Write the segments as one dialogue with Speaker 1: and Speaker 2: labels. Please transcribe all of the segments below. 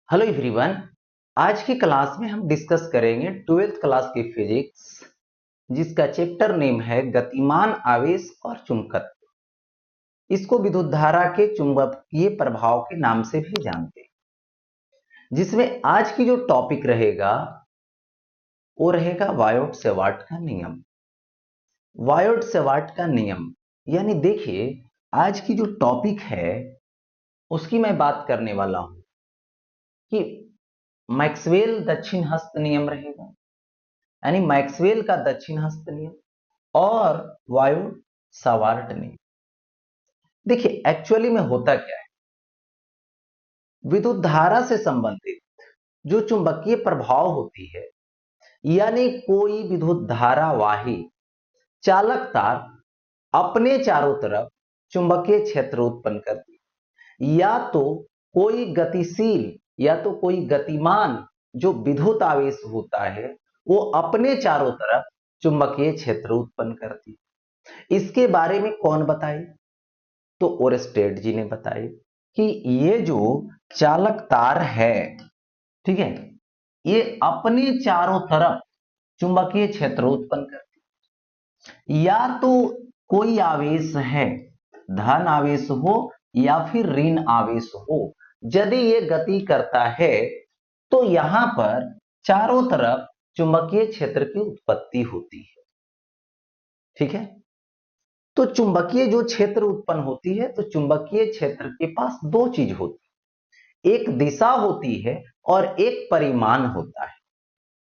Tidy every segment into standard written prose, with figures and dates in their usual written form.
Speaker 1: Hello everyone. आज की class में हम डिस्कस करेंगे ट्वेल्थ क्लास की फिजिक्स, जिसका चैप्टर नेम है गतिमान आवेश और चुंबकत्व। इसको विद्युत धारा के चुंबकीय प्रभाव के नाम से भी जानते हैं। जिसमें आज की जो टॉपिक रहेगा वो रहेगा वायोट-सेवार्ट का नियम। वायोट-सेवार्ट का नियम यानी देखिए, आज की जो टॉपिक है उसकी मैं बात करने वाला हूं कि मैक्सवेल दक्षिण हस्त नियम रहेगा, यानी मैक्सवेल का दक्षिण हस्त नियम और वायोट सावार्ट नियम। देखिए एक्चुअली में होता क्या है, विद्युत धारा से संबंधित जो चुंबकीय प्रभाव होती है, यानी कोई विद्युत धारा वाही चालक तार अपने चारों तरफ चुंबकीय क्षेत्र उत्पन्न करती है, या तो कोई गतिशील या तो कोई गतिमान जो विद्युत आवेश होता है वो अपने चारों तरफ चुंबकीय क्षेत्र उत्पन्न करती है। इसके बारे में कौन बताए? तो ओरस्टेड जी ने बताए कि ये जो चालक तार है, ठीक है, ये अपने चारों तरफ चुंबकीय क्षेत्र उत्पन्न करती है। या तो कोई आवेश है, धन आवेश हो या फिर ऋण आवेश हो, यदि ये गति करता है तो यहां पर चारों तरफ चुंबकीय क्षेत्र की उत्पत्ति होती है। ठीक है, तो चुंबकीय जो क्षेत्र उत्पन्न होती है, तो चुंबकीय क्षेत्र के पास दो चीज होती है, एक दिशा होती है और एक परिमाण होता है।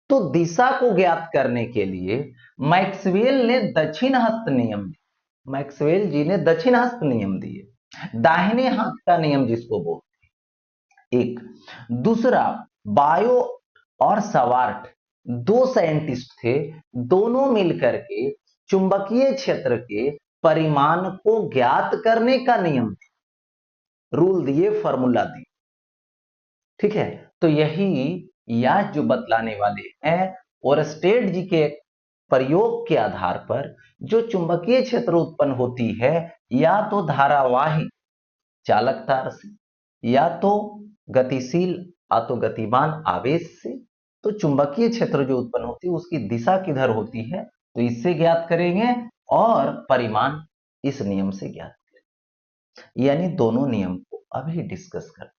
Speaker 1: तो दिशा को ज्ञात करने के लिए मैक्सवेल ने दक्षिण हस्त नियम दिए। मैक्सवेल जी ने दक्षिण हस्त नियम दिए, दाहिने हाथ का नियम जिसको बोलते हैं। एक दूसरा, बायो और सवार्ट दो साइंटिस्ट थे, दोनों मिलकर के चुंबकीय क्षेत्र के परिमाण को ज्ञात करने का नियम, रूल दिए, फॉर्मूला दिए। ठीक है, तो यही यह जो बतलाने वाले हैं और स्टेट जी के प्रयोग के आधार पर जो चुंबकीय क्षेत्र उत्पन्न होती है, या तो धारावाही चालक तार से, या तो गतिशील या तो गतिमान आवेश से, तो चुंबकीय क्षेत्र जो उत्पन्न होती है उसकी दिशा किधर होती है, तो इससे ज्ञात करेंगे, और परिमाण इस नियम से ज्ञात करेंगे। यानी दोनों नियम को अभी डिस्कस कर,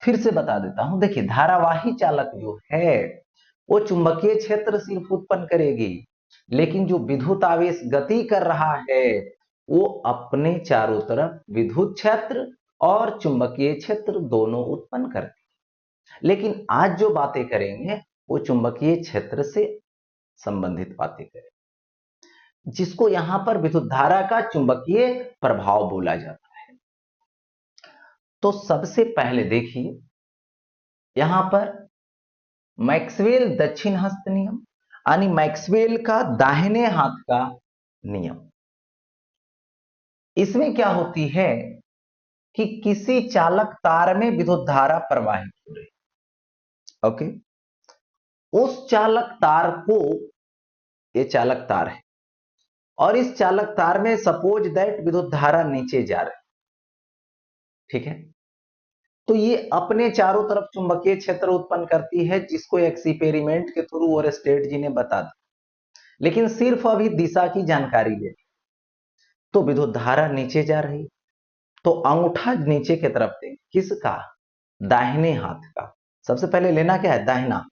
Speaker 1: फिर से बता देता हूं। देखिए, धारावाही चालक जो है वो चुंबकीय क्षेत्र सिर्फ उत्पन्न करेगी, लेकिन जो विद्युत आवेश गति कर रहा है वो अपने चारों तरफ विद्युत क्षेत्र और चुंबकीय क्षेत्र दोनों उत्पन्न करती है। लेकिन आज जो बातें करेंगे वो चुंबकीय क्षेत्र से संबंधित बातें करेंगे, जिसको यहां पर विद्युत धारा का चुंबकीय प्रभाव बोला जाता है। तो सबसे पहले देखिए, यहां पर मैक्सवेल दक्षिण हस्त नियम, यानी मैक्सवेल का दाहिने हाथ का नियम। इसमें क्या होती है कि किसी चालक तार में विद्युत धारा प्रवाहित हो रही, ओके, उस चालक तार को, ये चालक तार है और इस चालक तार में सपोज दैट विद्युत धारा नीचे जा रही, ठीक है, तो ये अपने चारों तरफ चुंबकीय क्षेत्र उत्पन्न करती है, जिसको एक्सपेरिमेंट के थ्रू और स्टेट जी ने बता दिया। लेकिन सिर्फ अभी दिशा की जानकारी ले, तो विद्युत धारा नीचे जा रही, तो अंगूठा नीचे की तरफ दें, किसका? दाहिने हाथ का। सबसे पहले लेना क्या है? दाहिना।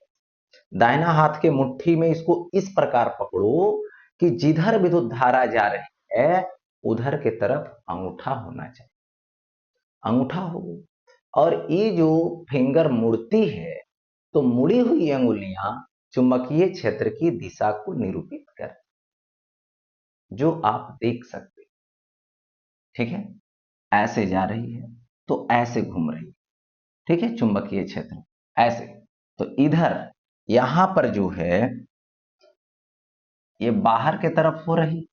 Speaker 1: दाहिना हाथ के मुट्ठी में इसको इस प्रकार पकड़ो कि जिधर विद्युत धारा जा रही है उधर के तरफ अंगूठा होना चाहिए। अंगूठा हो, और ये जो फिंगर मुड़ती है, तो मुड़ी हुई अंगुलियां चुंबकीय क्षेत्र की दिशा को निरूपित कर, जो आप देख सकते, ठीक है, ऐसे जा रही है तो ऐसे घूम रही है, ठीक है, चुंबकीय क्षेत्र ऐसे। तो इधर यहां पर जो है ये बाहर की तरफ हो रही,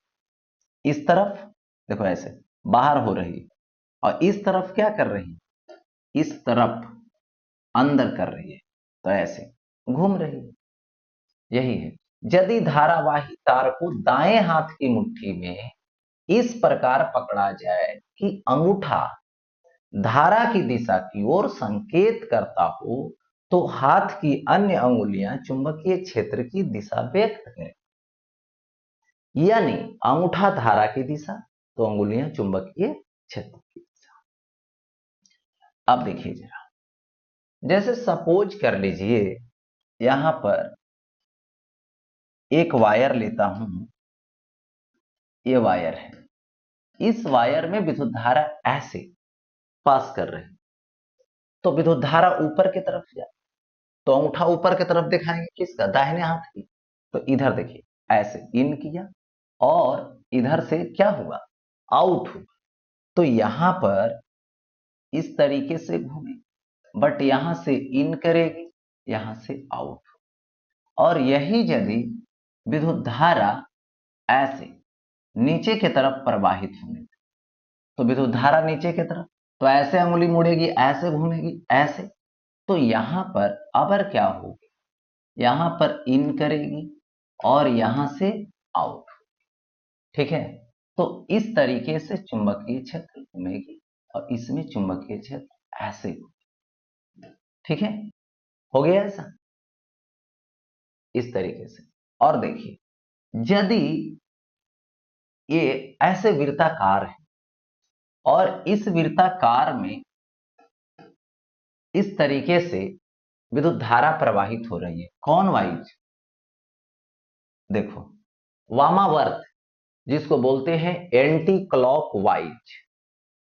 Speaker 1: इस तरफ देखो ऐसे बाहर हो रही, और इस तरफ क्या कर रही, इस तरफ अंदर कर रही है, तो ऐसे घूम रही है। यही है, यदि धारावाही तार को दाएं हाथ की मुट्ठी में इस प्रकार पकड़ा जाए कि अंगूठा धारा की दिशा की ओर संकेत करता हो तो हाथ की अन्य अंगुलियां चुंबकीय क्षेत्र की दिशा व्यक्त करें। यानी अंगूठा धारा की दिशा, तो अंगुलियां चुंबकीय क्षेत्र की दिशा। अब देखिए जरा, जैसे सपोज कर लीजिए यहां पर एक वायर लेता हूं, ये वायर है, इस वायर में विद्युत धारा ऐसे पास कर रही, तो विद्युत धारा ऊपर की तरफ जाए, तो अंगूठा ऊपर की तरफ दिखाएंगे, किसका, दाहिने हाथ की। तो इधर देखिए ऐसे इन किया और इधर से क्या हुआ, आउट हुआ। तो यहां पर इस तरीके से घूमेगी, बट यहां से इन करेगी, यहां से आउट। और यही यदि विद्युत धारा ऐसे नीचे की तरफ प्रवाहित होने, तो विद्युत धारा नीचे की तरफ, तो ऐसे अंगुली मुड़ेगी, ऐसे घूमेगी, ऐसे। तो यहां पर अबर क्या होगी, यहां पर इन करेगी और यहां से आउट। ठीक है, तो इस तरीके से चुंबकीय क्षेत्र घूमेगी और इसमें चुंबकीय क्षेत्र ऐसे घूमेगी। ठीक है, हो गया ऐसा, इस तरीके से। और देखिए, यदि ये ऐसे वृत्ताकार है और इस वृत्ताकार में इस तरीके से विद्युत धारा प्रवाहित हो रही है, कौन वाइज, देखो वामावर्त, जिसको बोलते हैं एंटी क्लॉक वाइज।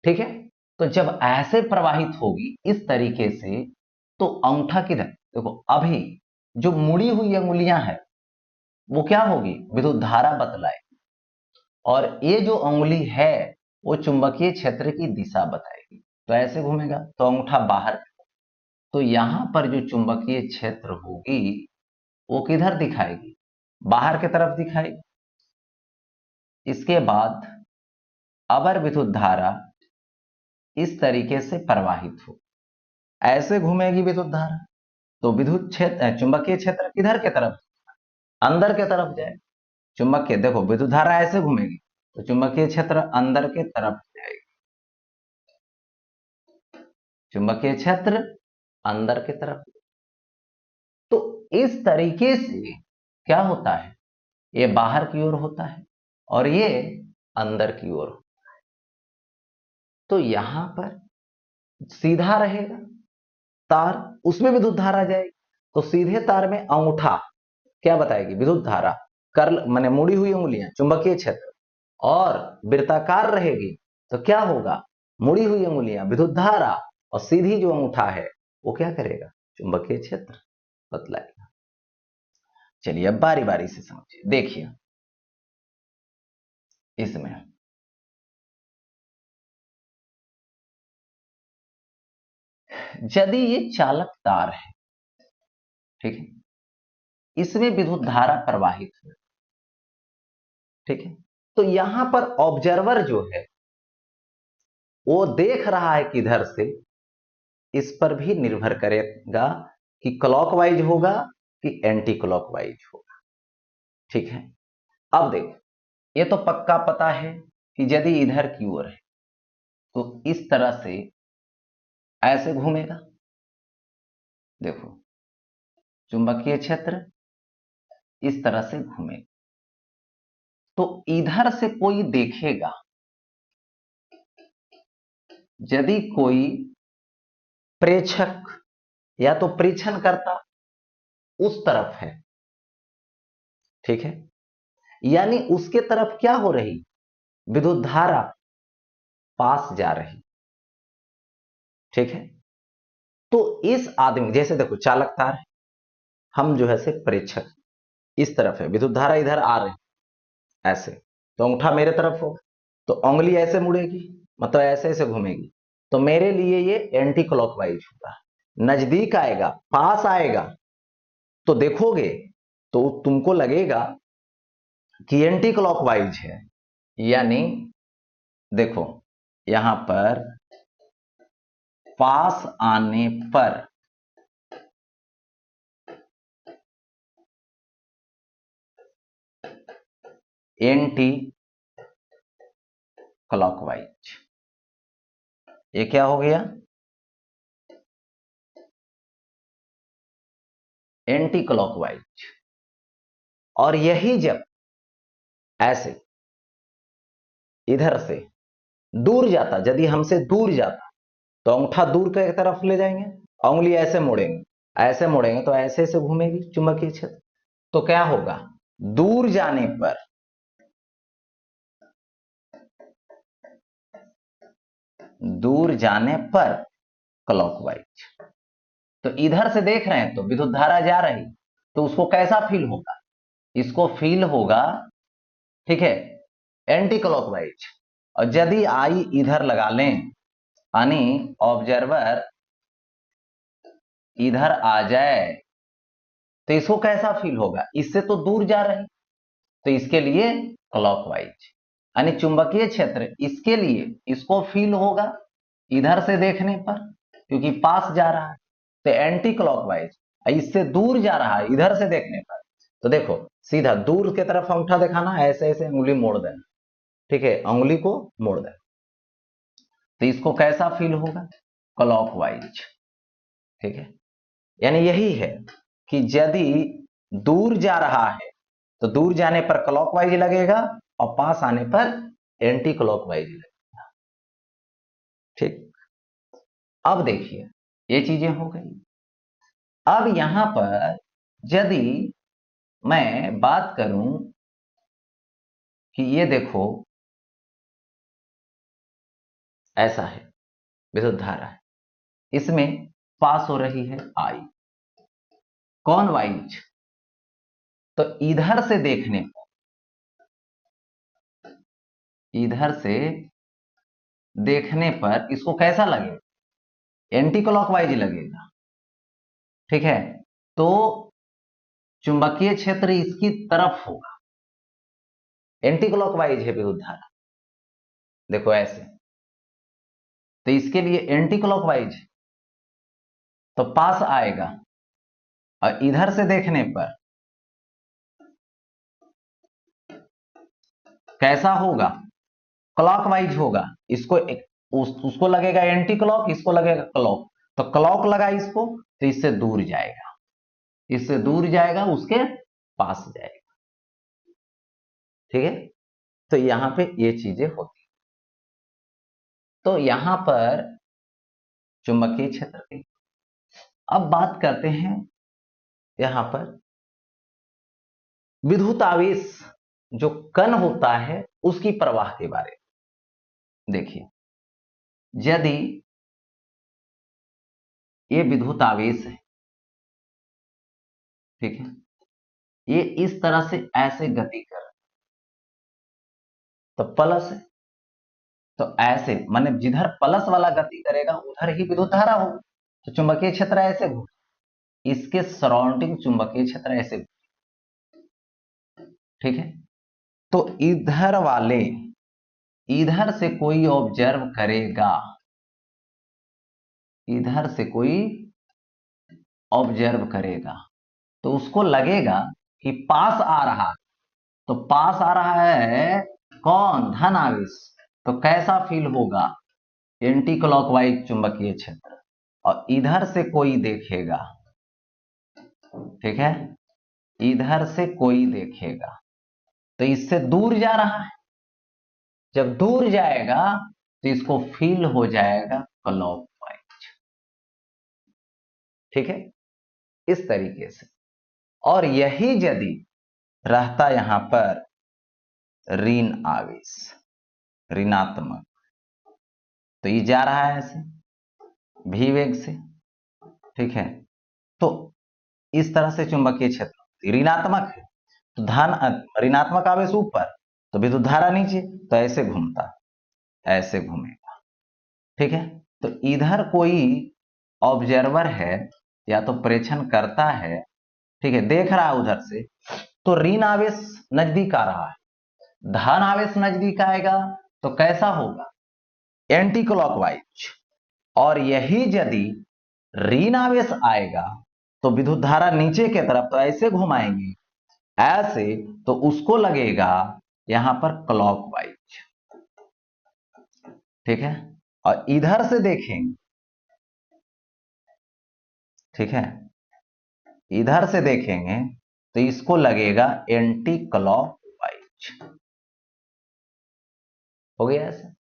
Speaker 1: ठीक है, तो जब ऐसे प्रवाहित होगी इस तरीके से, तो अंगूठा किधर, देखो अभी जो मुड़ी हुई अंगुलियां हैं वो क्या होगी, विद्युत धारा बतलाएगी, और ये जो अंगुली है वो चुंबकीय क्षेत्र की दिशा बताएगी। तो ऐसे घूमेगा तो अंगूठा बाहर, तो यहां पर जो चुंबकीय क्षेत्र होगी वो किधर दिखाएगी, बाहर की तरफ दिखाएगी। इसके बाद अबर विद्युत धारा इस तरीके से प्रवाहित हो, ऐसे घूमेगी विद्युत धारा, तो विद्युत क्षेत्र, चुंबकीय क्षेत्र किधर की तरफ, अंदर की तरफ जाए। चुंबकीय, देखो विद्युत धारा ऐसे घूमेगी तो चुंबकीय क्षेत्र अंदर की तरफ जाएगी, चुंबकीय क्षेत्र अंदर की तरफ। तो इस तरीके से क्या होता है, ये बाहर की ओर होता है और ये अंदर की ओर। तो यहां पर सीधा रहेगा तार, उसमें विद्युत धारा जाएगी, तो सीधे तार में अंगूठा क्या बताएगी, विद्युत धारा, कर्ल माने मुड़ी हुई उंगलियां चुंबकीय क्षेत्र, और वृत्ताकार रहेगी तो क्या होगा, मुड़ी हुई उंगलियां विद्युत धारा, और सीधी जो अंगूठा है वो क्या करेगा, चुंबकीय क्षेत्र बतलाएगा। चलिए अब बारी बारी से समझिए, देखिए इसमें यदि ये चालक तार है, ठीक है, इसमें विद्युत धारा प्रवाहित है, ठीक है, तो यहां पर ऑब्जर्वर जो है वो देख रहा है किधर से, इस पर भी निर्भर करेगा कि क्लॉकवाइज होगा कि एंटी क्लॉकवाइज होगा। ठीक है, अब देखो, ये तो पक्का पता है कि यदि इधर की ओर है तो इस तरह से ऐसे घूमेगा, देखो चुंबकीय क्षेत्र इस तरह से घूमेगा। तो इधर से कोई देखेगा, यदि कोई प्रेक्षक या तो परीक्षण करता उस तरफ है, ठीक है, यानी उसके तरफ क्या हो रही, विद्युत धारा पास जा रही। ठीक है, तो इस आदमी, जैसे देखो चालक तार है, हम जो है से प्रेक्षक, इस तरफ है, विद्युत धारा इधर आ रही ऐसे, तो अंगूठा मेरे तरफ होगा, तो उंगली ऐसे मुड़ेगी, मतलब ऐसे ऐसे घूमेगी, तो मेरे लिए ये एंटी क्लॉकवाइज होगा। नजदीक आएगा, पास आएगा, तो देखोगे तो तुमको लगेगा कि एंटी क्लॉकवाइज है, यानी देखो यहां पर पास आने पर एंटी क्लॉकवाइज, ये क्या हो गया, एंटी क्लॉकवाइज। और यही जब ऐसे इधर से दूर जाता, यदि हमसे दूर जाता तो अंगूठा दूर की तरफ ले जाएंगे, उंगली ऐसे मोड़ेंगे तो ऐसे से घूमेगी चुंबकीय क्षेत्र। तो क्या होगा, दूर जाने पर क्लॉकवाइज। तो इधर से देख रहे हैं तो विद्युत धारा जा रही, तो उसको कैसा फील होगा, इसको फील होगा, ठीक है, एंटी क्लॉकवाइज। और यदि आई इधर लगा लें, यानी ऑब्जर्वर इधर आ जाए, तो इसको कैसा फील होगा, इससे तो दूर जा रही, तो इसके लिए क्लॉकवाइज। यानी चुंबकीय क्षेत्र इसके लिए इसको फील होगा इधर से देखने पर, क्योंकि पास जा रहा है, तो एंटी क्लॉकवाइज। इससे दूर जा रहा है इधर से देखने पर, तो देखो सीधा दूर की तरफ अंगूठा दिखाना, ऐसे ऐसे उंगली मोड़ देना, ठीक है, उंगली को मोड़ देना, तो इसको कैसा फील होगा, क्लॉकवाइज। ठीक है, यानी यही है कि यदि दूर जा रहा है तो दूर जाने पर क्लॉकवाइज लगेगा और पास आने पर एंटी क्लॉकवाइज लगेगा। ठीक, अब देखिए ये चीजें हो गई। अब यहां पर यदि मैं बात करूं कि ये देखो ऐसा है, विद्युत धारा है, इसमें पास हो रही है आई, कौन वाइज, तो इधर से देखने पर, इधर से देखने पर इसको कैसा लगेगा, एंटी क्लॉकवाइज लगेगा। ठीक है, तो चुंबकीय क्षेत्र इसकी तरफ होगा, एंटी क्लॉकवाइज है विद्युत धारा, देखो ऐसे, तो इसके लिए एंटी क्लॉकवाइज, तो पास आएगा, और इधर से देखने पर कैसा होगा, क्लॉकवाइज होगा। इसको उसको लगेगा एंटी क्लॉक, इसको लगेगा क्लॉक, तो क्लॉक लगा इसको, तो इससे दूर जाएगा, इससे दूर जाएगा, उसके पास जाएगा। ठीक है, तो यहां पे ये चीजें होती, तो यहां पर चुंबकीय क्षेत्र की। अब बात करते हैं यहां पर विद्युत आवेश जो कण होता है उसकी प्रवाह के बारे में देखिए। यदि ये विद्युत आवेश है, ठीक है, ये इस तरह से ऐसे गति कर, तो प्लस है, तो ऐसे माने जिधर प्लस वाला गति करेगा उधर ही विद्युत धारा होगी, तो चुंबकीय क्षेत्र ऐसे घूम, इसके सराउंडिंग चुंबकीय क्षेत्र ऐसे, ठीक है, तो इधर से कोई ऑब्जर्व करेगा, इधर से कोई ऑब्जर्व करेगा, तो उसको लगेगा कि पास आ रहा है, तो पास आ रहा है कौन, धन आवेश, तो कैसा फील होगा, एंटी क्लॉकवाइज चुंबकीय क्षेत्र। और इधर से कोई देखेगा, ठीक है, इधर से कोई देखेगा, तो इससे दूर जा रहा है, जब दूर जाएगा तो इसको फील हो जाएगा क्लॉकवाइज। ठीक है, इस तरीके से। और यही यदि रहता यहां पर ऋण आवेश, ऋणात्मक, तो ये जा रहा है ऐसे भी वेग से, ठीक है, तो इस तरह से चुंबकीय क्षेत्र ऋणात्मक है, तो धन ऋणात्मक आवेश ऊपर, तो विद्युत धारा नीचे, तो ऐसे घूमता, ऐसे घूमेगा। ठीक है, तो इधर कोई ऑब्जर्वर है या तो प्रेक्षण करता है, ठीक है, देख रहा है उधर से, तो ऋण आवेश नजदीक आ रहा है, धन आवेश नजदीक आएगा तो कैसा होगा, एंटी क्लॉकवाइज। और यही यदि ऋण आवेश आएगा तो विद्युत धारा नीचे की तरफ, तो ऐसे घुमाएंगे ऐसे, तो उसको लगेगा यहां पर क्लॉकवाइज। ठीक है, और इधर से देखेंगे, ठीक है, इधर से देखेंगे तो इसको लगेगा एंटी क्लॉकवाइज। हो गया ऐसा,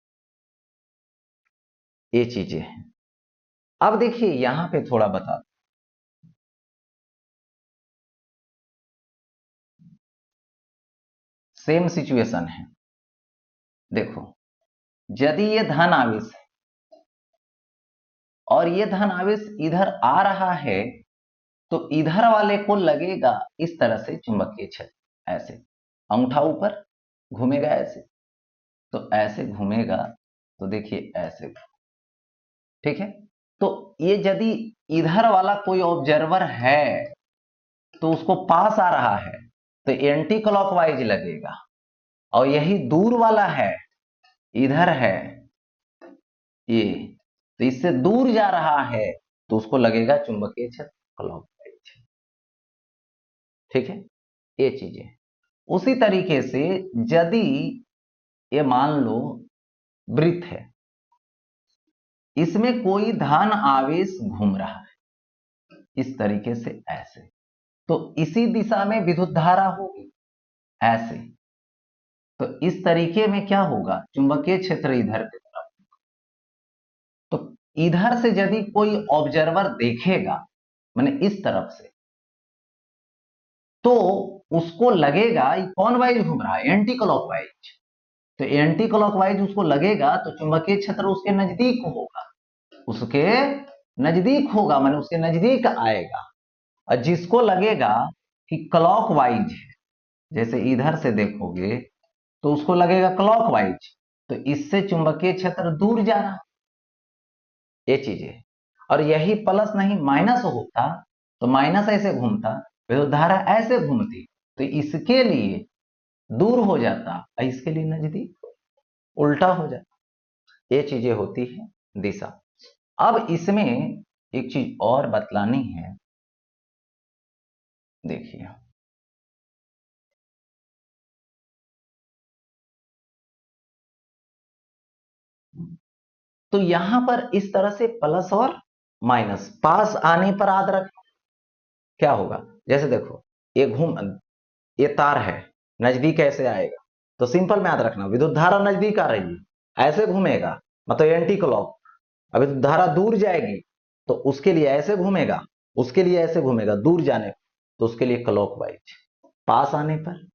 Speaker 1: ये चीजें हैं। अब देखिए यहां पे थोड़ा बता, सेम सिचुएशन है। देखो, यदि ये धन आवेश है और ये धन आवेश इधर आ रहा है, तो इधर वाले को लगेगा इस तरह से चुंबकीय क्षेत्र, ऐसे अंगूठा ऊपर घूमेगा ऐसे, तो ऐसे घूमेगा, तो देखिए ऐसे, ठीक है। तो ये यदि इधर वाला कोई ऑब्जर्वर है तो उसको पास आ रहा है तो एंटी क्लॉकवाइज लगेगा, और यही दूर वाला है, इधर है ये, तो इससे दूर जा रहा है तो उसको लगेगा चुंबकीय क्षेत्र क्लॉकवाइज, ठीक है। ये चीजें उसी तरीके से, यदि ये मान लो वृत्त है, इसमें कोई धन आवेश घूम रहा है इस तरीके से ऐसे, तो इसी दिशा में विद्युत धारा होगी ऐसे, तो इस तरीके में क्या होगा, चुंबकीय क्षेत्र इधर की तरफ। तो इधर से यदि कोई ऑब्जर्वर देखेगा, माने इस तरफ से, तो उसको लगेगा ये कौन वाइज घूम रहा है, एंटी क्लॉकवाइज। तो एंटी क्लॉकवाइज उसको लगेगा तो चुंबकीय क्षेत्र उसके नजदीक होगा, उसके नजदीक होगा, माने उसके नजदीक आएगा। और जिसको लगेगा कि क्लॉकवाइज है, जैसे इधर से देखोगे तो उसको लगेगा क्लॉकवाइज, तो इससे चुंबकीय क्षेत्र दूर जा रहा, ये चीजें। और यही प्लस नहीं माइनस होता तो माइनस ऐसे घूमता, विद्युत धारा ऐसे घूमती, तो इसके लिए दूर हो जाता और इसके लिए नजदीक, उल्टा हो जाता, ये चीजें होती है दिशा। अब इसमें एक चीज और बतलानी है, देखिए, तो यहां पर इस तरह से प्लस और माइनस पास आने पर याद रख, क्या होगा, जैसे देखो ये घूम, ये तार है, नजदीक ऐसे आएगा, तो सिंपल में याद रखना विद्युत धारा नजदीक आ रही है ऐसे घूमेगा, मतलब एंटी क्लॉक। अब विद्युत धारा दूर जाएगी तो उसके लिए ऐसे घूमेगा, उसके लिए ऐसे घूमेगा दूर जाने, तो उसके लिए क्लॉकवाइज, पास आने पर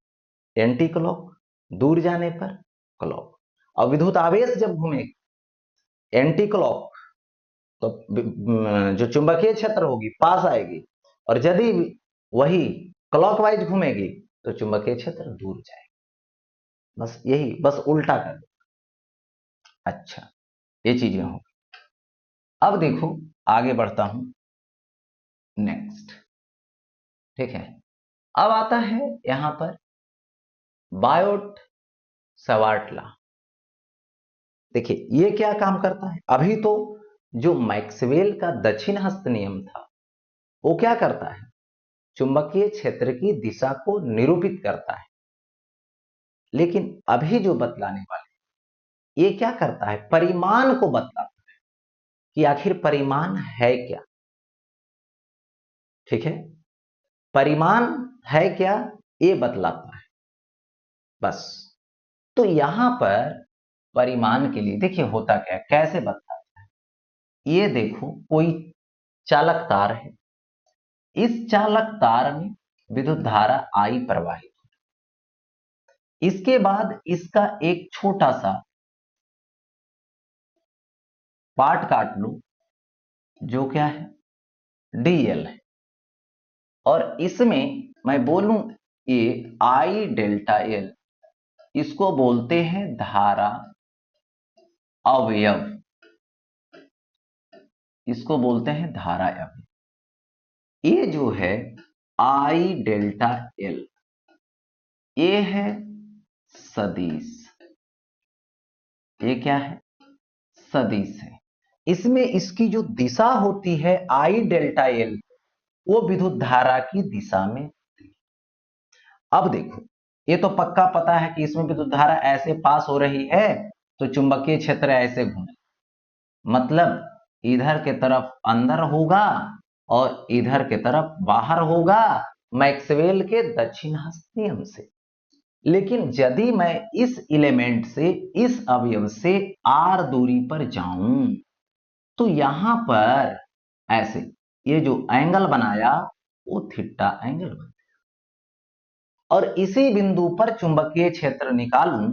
Speaker 1: एंटी क्लॉक, दूर जाने पर क्लॉक। और विद्युत आवेश जब घूमेगा एंटी क्लॉक, तो जो चुंबकीय क्षेत्र होगी पास आएगी, और यदि वही क्लॉकवाइज घूमेगी तो चुंबकीय क्षेत्र दूर जाएगा, बस यही, बस उल्टा कर दो। अच्छा, ये चीजें हो। अब देखो आगे बढ़ता हूं, नेक्स्ट, ठीक है। अब आता है यहां पर बायोट सवार्ट लॉ। देखिए ये क्या काम करता है, अभी तो जो मैक्सवेल का दक्षिण हस्त नियम था वो क्या करता है, चुंबकीय क्षेत्र की दिशा को निरूपित करता है, लेकिन अभी जो बतलाने वाले ये क्या करता है, परिमाण को बतलाता है कि आखिर परिमाण है क्या, ठीक है, परिमाण है क्या ये बतलाता है बस। तो यहां पर परिमाण के लिए देखिए होता क्या, कैसे बतलाता है, ये देखो कोई चालक तार है, इस चालक तार में विद्युत धारा आई प्रवाहित, इसके बाद इसका एक छोटा सा पार्ट काट लो जो क्या है डीएल है, और इसमें मैं बोलूं ये आई डेल्टा एल, इसको बोलते हैं धारा अवयव, इसको बोलते हैं धारा अवयव। ये जो है आई डेल्टा एल, ये है सदिश, ये क्या है सदिश है, इसमें इसकी जो दिशा होती है आई डेल्टा एल, वो विद्युत धारा की दिशा में। अब देखो ये तो पक्का पता है कि इसमें विद्युत धारा ऐसे पास हो रही है तो चुंबकीय क्षेत्र ऐसे घूमे, मतलब इधर के तरफ अंदर होगा और इधर के तरफ बाहर होगा, मैक्सवेल के दक्षिण हस्त नियम से। लेकिन यदि मैं इस एलिमेंट से, इस अवयव से r दूरी पर जाऊं तो यहां पर ऐसे ये जो एंगल बनाया वो थीटा एंगल बन गया। और इसी बिंदु पर चुंबकीय क्षेत्र निकालूं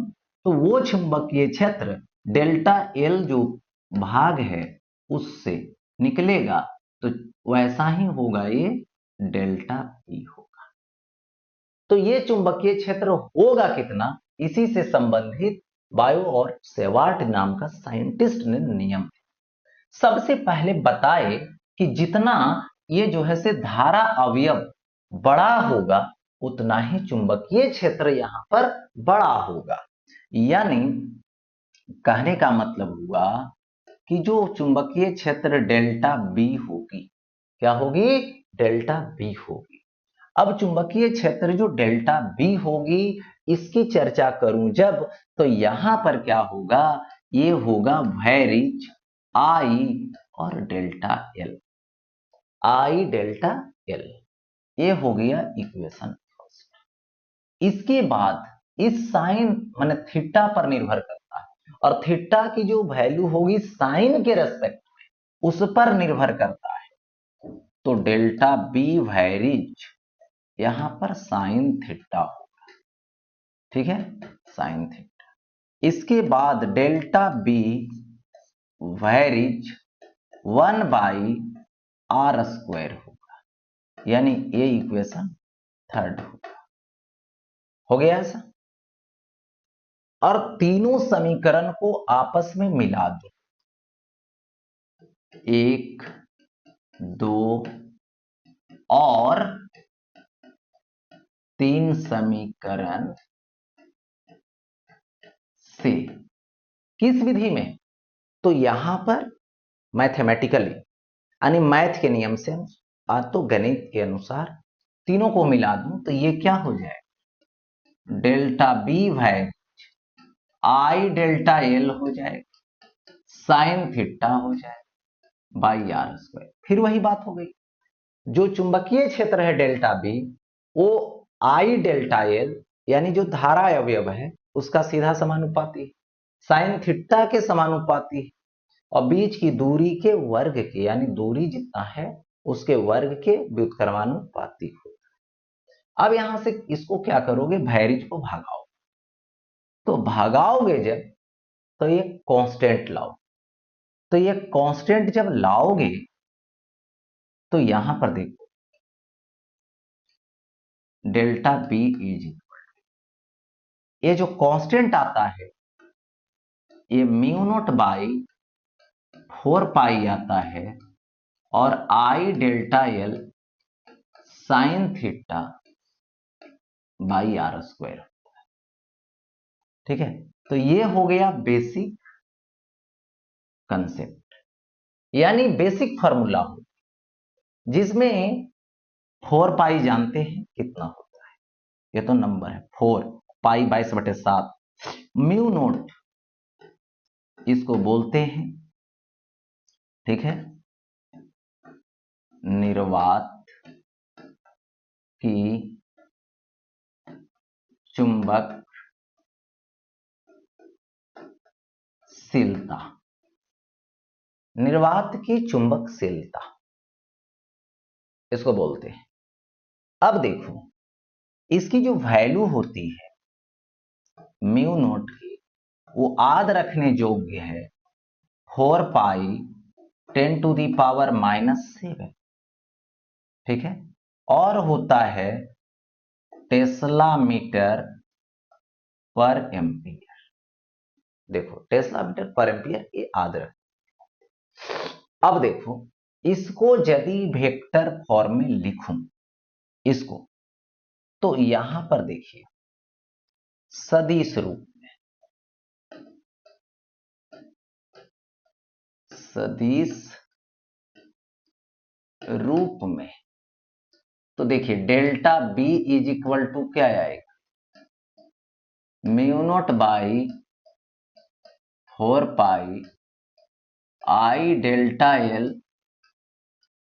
Speaker 1: तो वो चुंबकीय क्षेत्र डेल्टा एल जो भाग है उससे निकलेगा, तो वैसा ही होगा, ये डेल्टा पी होगा। तो ये चुंबकीय क्षेत्र होगा कितना, इसी से संबंधित बायो और सेवार्ट नाम का साइंटिस्ट ने नियम सबसे पहले बताए कि जितना ये जो है से धारा अवयव बड़ा होगा उतना ही चुंबकीय क्षेत्र यहां पर बड़ा होगा। यानी कहने का मतलब हुआ कि जो चुंबकीय क्षेत्र डेल्टा बी होगी, क्या होगी, डेल्टा बी होगी। अब चुंबकीय क्षेत्र जो डेल्टा बी होगी इसकी चर्चा करूं जब, तो यहां पर क्या होगा, ये होगा वैरिज आई और डेल्टा एल, आई डेल्टा एल, ये हो गया इक्वेशन फर्स्ट। इसके बाद इस साइन माने थीटा पर निर्भर करता है और थीटा की जो वैल्यू होगी साइन के रेस्पेक्ट में उस पर निर्भर करता है, तो डेल्टा बी वैरिज यहां पर साइन थीटा होगा, ठीक है, साइन थीटा। इसके बाद डेल्टा बी वैरिज 1/r² होगा, यानी ये इक्वेशन थर्ड होगा। हो गया ऐसा। और तीनों समीकरण को आपस में मिला दो, 1, 2 और 3 समीकरण से किस विधि में, तो यहां पर मैथमेटिकली यानी मैथ के नियम से, आज तो गणित के अनुसार तीनों को मिला दूं तो ये क्या हो जाए, डेल्टा बी वैरिज आई डेल्टा एल हो जाएगा, साइन थीटा हो जाएगा बाई r²। फिर वही बात हो गई, जो चुंबकीय क्षेत्र है डेल्टा बी वो आई डेल्टा एल यानी जो धारा अवयव है उसका सीधा समानुपाती, साइन थीटा के समानुपाती और बीच की दूरी के वर्ग के, यानी दूरी जितना है उसके वर्ग के व्युत्क्रमानुपाती होता है। अब यहां से इसको क्या करोगे, वैरिज को भागाओ, तो भागाओगे जब तो ये कांस्टेंट लाओ, तो ये कांस्टेंट जब लाओगे तो यहां पर देखो डेल्टा बी इज, ये जो कांस्टेंट आता है ये म्यू नॉट बाई 4 पाई आता है और I delta L sine theta by r², ठीक है। तो ये हो गया बेसिक कंसेप्ट, यानी बेसिक फॉर्मूला हो जिसमें 4 पाई जानते हैं कितना होता है, ये तो नंबर है 4 पाई 22/7, म्यू नोट इसको बोलते हैं, ठीक है, निर्वात की चुंबकशीलता, निर्वात की चुंबकशीलता इसको बोलते हैं। अब देखो इसकी जो वैल्यू होती है म्यू नोट की वो याद रखने योग्य है 4 पाई 10⁻⁻⁷, ठीक है, और होता है टेस्ला मीटर पर एम्पियर। देखो टेस्ला मीटर पर एम्पियर ये याद रख। अब देखो इसको यदि वेक्टर फॉर्म में लिखूं इसको, तो यहां पर देखिए सदिश रूप में, सदिश रूप में, तो देखिए delta B is equal to क्या आएगा, mu naught by 4 pi I delta L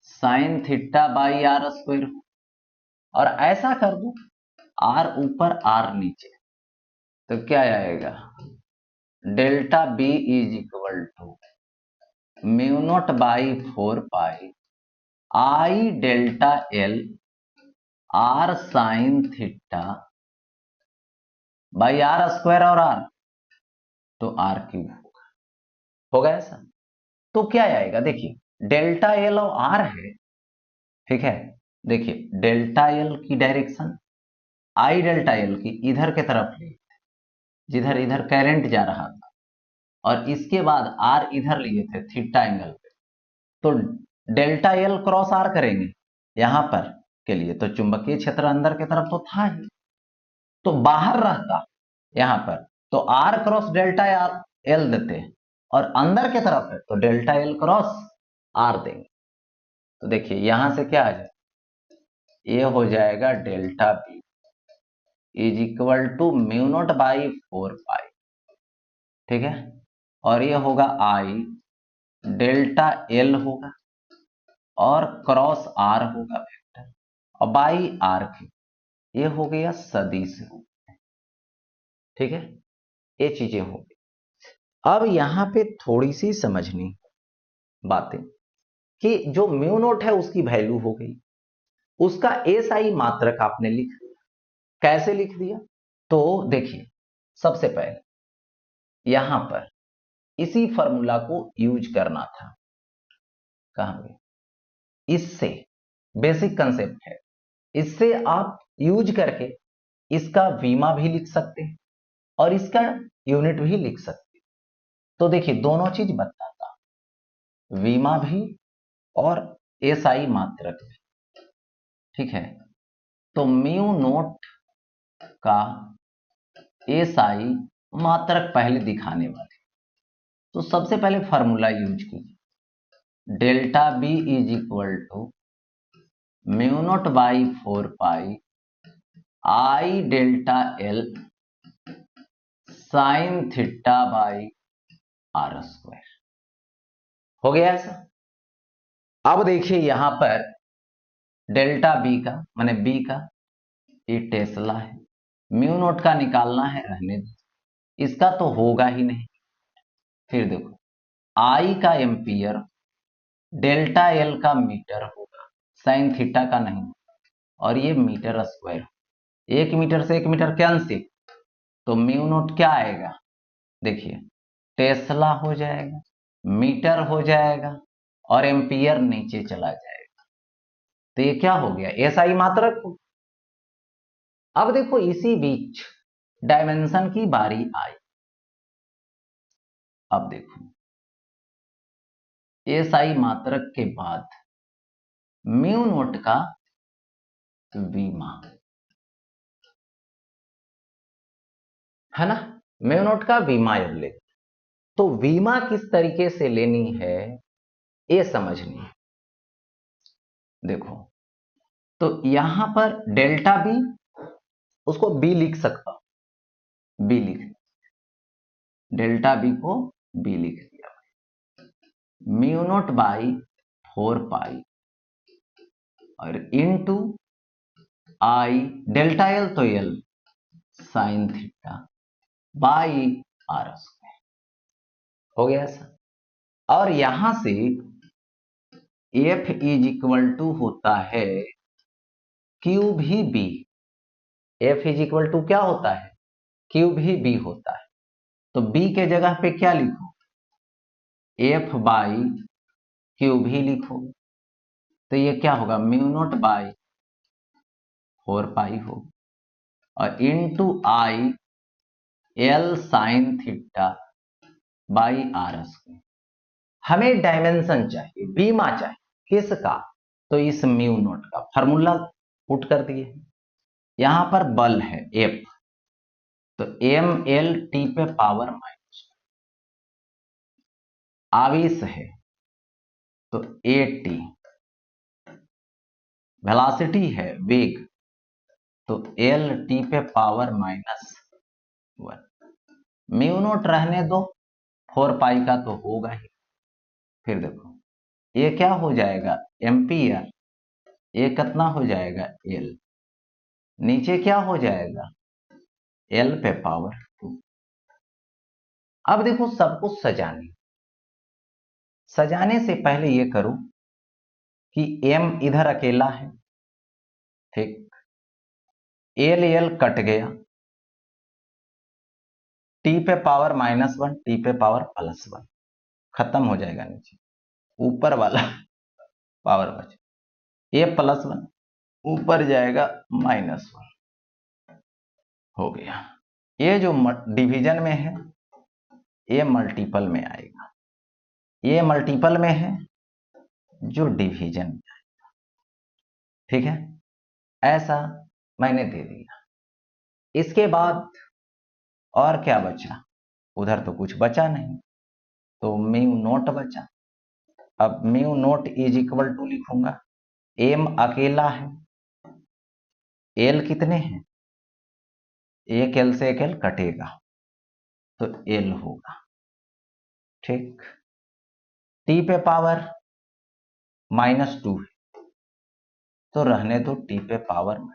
Speaker 1: sine theta by R square हो, और ऐसा कर दो आर ऊपर आर नीचे, तो क्या आएगा, delta B is equal to mu naught by 4 pi I delta L R sine theta by R square, और आर तो आर क्यूब होगा ऐसा। तो क्या आएगा, देखिए डेल्टा एल और आर है, ठीक है। देखिए डेल्टा एल की डायरेक्शन आई डेल्टा एल की इधर के तरफ ली, जिधर इधर करंट जा रहा था, और इसके बाद आर इधर लिए थे थीटा एंगल पे, तो डेल्टा एल क्रॉस आर करेंगे यहां पर के लिए, तो चुंबकीय क्षेत्र अंदर की तरफ तो था ही, तो बाहर रहता यहां पर, तो आर क्रॉस डेल्टा एल देते हैं, और अंदर की तरफ है तो डेल्टा एल क्रॉस आर देंगे। तो देखिए यहां से क्या आ जाए, ये हो जाएगा delta B is equal to mu naught by 4 pi, ठीक है, और ये होगा आई डेल्टा एल होगा और क्रॉस आर होगा वेक्टर, और बाई आर की ये हो गया सदिश रूप, ठीक है, ये चीजें हो गई। अब यहां पे थोड़ी सी समझनी बातें कि जो म्यू नोट है उसकी वैल्यू हो गई, उसका एसआई मात्रक आपने लिख दिया। कैसे लिख दिया, तो देखिए सबसे पहले यहां पर इसी फॉर्मूला को यूज करना था, कहां गए, इससे बेसिक कंसेप्ट है, इससे आप यूज करके इसका वीमा भी लिख सकते हैं और इसका यूनिट भी लिख सकते हैं। तो देखिए दोनों चीज बताता, वीमा भी और एसआई मात्रक भी, ठीक है। तो म्यू नोट का एसआई मात्रक पहले दिखाने वाले, तो सबसे पहले फॉर्मूला यूज कीजिए, delta B is equal to mu naught by 4 pi I delta L sine theta by R square, हो गया ऐसा। अब देखिए यहां पर डेल्टा बी का माने बी का ये टेस्ला है, म्यू नोट का निकालना है, रहने दो, इसका तो होगा ही नहीं। फिर देखो आई का एम्पियर, डेल्टा एल का मीटर होगा, साइन थीटा का नहीं, और ये मीटर स्क्वायर, 1 मीटर से 1 मीटर कैंसिल, तो म्यू नोट क्या आएगा, देखिए टेस्ला हो जाएगा, मीटर हो जाएगा, और एम्पियर नीचे चला जाएगा, तो ये क्या हो गया, एसआई मात्रक। अब देखो इसी बीच डायमेंशन की बारी आई, अब देखो एसआई मात्रक के बाद म्यू नोट का वीमा, है ना, म्यू नोट का वीमा अब ले, तो वीमा किस तरीके से लेनी है ये समझनी है। देखो तो यहां पर डेल्टा बी, उसको बी लिख सकता हूं, बी लिख, डेल्टा बी को बी लिख दिया, म्यू नोट बाई 4 पाई और इनटू आई डेल्टा एल तो L sine theta by R square, हो गया ऐसा। और यहां से एफ इज इक्वल टू होता है क्यू भी B, F is equal to क्या होता है, क्यू भी बी होता है, तो बी के जगह पे क्या लिखो, एफ बाई क्यू भी लिखो, तो ये क्या होगा, म्यू नोट बाई 4 पाई हो, और into I L sine theta by R square. हमें डायमेंशन चाहिए, बीमा चाहिए, किसका, तो इस म्यू नोट का फॉर्मूला पुट कर दिए, यहां पर बल है एफ, तो एम एल टी पे पावर माइनस, आवेश है तो ए टी, वेलोसिटी है वेग, तो एल टी पे पावर -1, म्यू नोट रहने दो, 4 पाई का तो होगा ही, फिर देखो ये क्या हो जाएगा एम्पियर, ये कितना हो जाएगा एल, नीचे क्या हो जाएगा एल पे पावर 2। अब देखो सबको सजाने से पहले ये करो कि एम इधर अकेला है, ठीक, एल एल कट गया, टी पे पावर -1 टी पे पावर +1 खत्म हो जाएगा, नीचे ऊपर वाला पावर बच, ये +1 ऊपर जाएगा -1 हो गया। ये जो डिवीजन में है ये मल्टीपल में आएगा, ये मल्टीपल में है जो डिवीजन में आएगा, ठीक है, ऐसा मैंने दे दिया। इसके बाद और क्या बचा, उधर तो कुछ बचा नहीं, तो म्यू नोट बचा। अब mu naught is equal to लिखूंगा, एम अकेला है, एल कितने हैं, एक एल से एक एल कटेगा तो एल होगा, ठीक, टी पे पावर -2 है तो रहने दो टी पे पावर -2,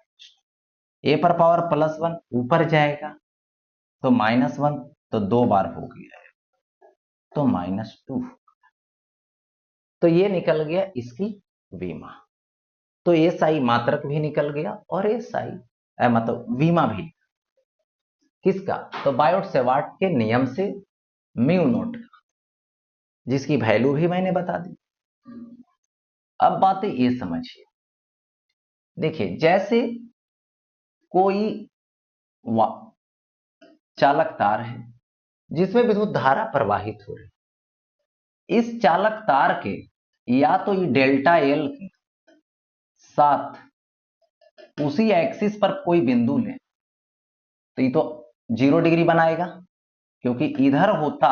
Speaker 1: ए पर पावर +1 ऊपर जाएगा तो -1 तो 2 बार हो गया है तो -2, तो ये निकल गया इसकी वीमा, तो ये साई मात्रक भी निकल गया और ये साई मतलब वीमा भी, किसका, तो बायोट सेवार्ट के नियम से म्यू नोट, जिसकी वैल्यू भी मैंने बता दी। अब बातें ये समझिए, देखिए जैसे कोई चालक तार है जिसमें विद्युत धारा प्रवाहित हो रही, इस चालक तार के या तो ये डेल्टा एल के साथ उसी एक्सिस पर कोई बिंदु ले तो ये तो 0 डिग्री बनाएगा, क्योंकि इधर होता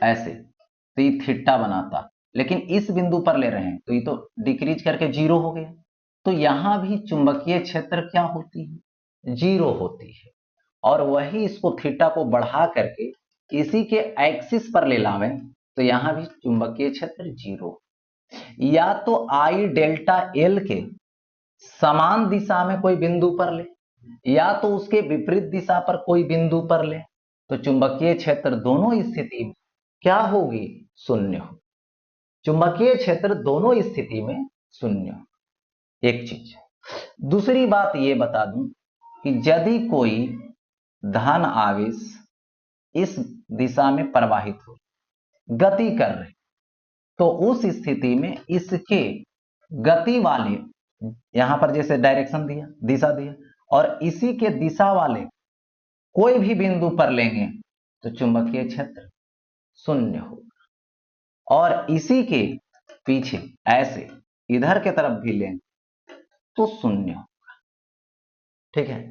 Speaker 1: ऐसे तो ये थीटा बनाता, लेकिन इस बिंदु पर ले रहे हैं तो ये तो डिक्रीज करके 0 हो गया, तो यहां भी चुंबकीय क्षेत्र क्या होती है 0 होती है, और वही इसको थीटा को बढ़ा करके इसी के एक्सिस पर ले लावे तो यहां भी चुंबकीय क्षेत्र 0, या तो आई डेल्टा एल के समान दिशा में कोई बिंदु पर ले या तो उसके विपरीत दिशा पर कोई बिंदु पर ले तो चुंबकीय क्षेत्र दोनों स्थिति में क्या होगी, शून्य हो, चुंबकीय क्षेत्र दोनों स्थिति में शून्य। एक चीज, दूसरी बात ये बता दूं कि यदि कोई धन आवेश इस दिशा में प्रवाहित हो गति कर रहे तो उस स्थिति में इसके गति वाले, यहां पर जैसे डायरेक्शन दिया दिशा दिया और इसी के दिशा वाले कोई भी बिंदु पर लेंगे तो चुंबकीय क्षेत्र शून्य होगा, और इसी के पीछे ऐसे इधर के तरफ भी लेंगे तो शून्य होगा, ठीक है।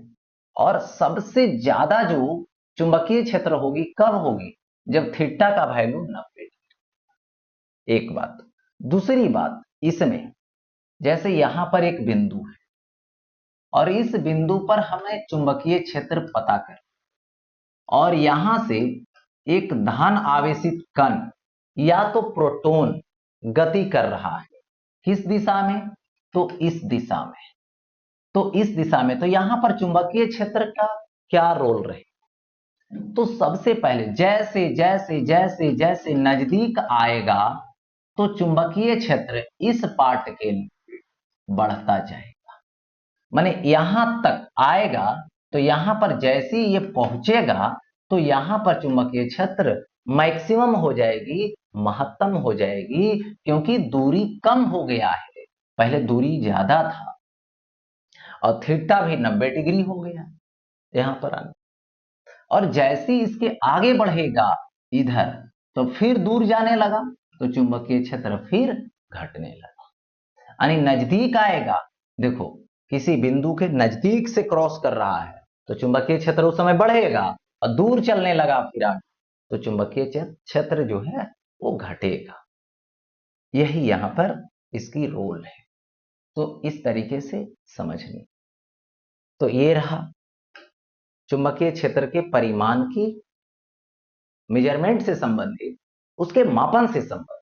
Speaker 1: और सबसे ज्यादा जो चुंबकीय क्षेत्र होगी कब होगी, जब थीटा का वैल्यू 90, एक बात। दूसरी बात, इसमें जैसे यहां पर एक बिंदु है और इस बिंदु पर हमें चुंबकीय क्षेत्र पता कर, और यहां से एक धन आवेशित कण या तो प्रोटॉन गति कर रहा है, किस दिशा में, तो इस दिशा में, तो इस दिशा में, तो यहां पर चुंबकीय क्षेत्र का क्या रोल रहे, तो सबसे पहले जैसे जैसे जैसे जैसे नजदीक आएगा तो चुंबकीय क्षेत्र इस पार्ट के लिए बढ़ता जाएगा, माने यहां तक आएगा तो यहां पर जैसे ये पहुंचेगा तो यहां पर चुंबकीय क्षेत्र मैक्सिमम हो जाएगी, महत्तम हो जाएगी, क्योंकि दूरी कम हो गया है, पहले दूरी ज्यादा था और थीटा भी 90 डिग्री हो गया यहां पर आने, और जैसे इसके आगे बढ़ेगा इधर तो फिर दूर जाने लगा तो चुंबकीय क्षेत्र फिर घटने लगा, यानी नजदीक आएगा, देखो किसी बिंदु के नजदीक से क्रॉस कर रहा है तो चुंबकीय क्षेत्र उस समय बढ़ेगा, और दूर चलने लगा फिर आगे तो चुंबकीय क्षेत्र जो है वो घटेगा, यही यहां पर इसकी रोल है, तो इस तरीके से समझनी। तो ये रहा चुंबकीय क्षेत्र के परिमाण की मेजरमेंट से संबंधित, उसके मापन से संबंधित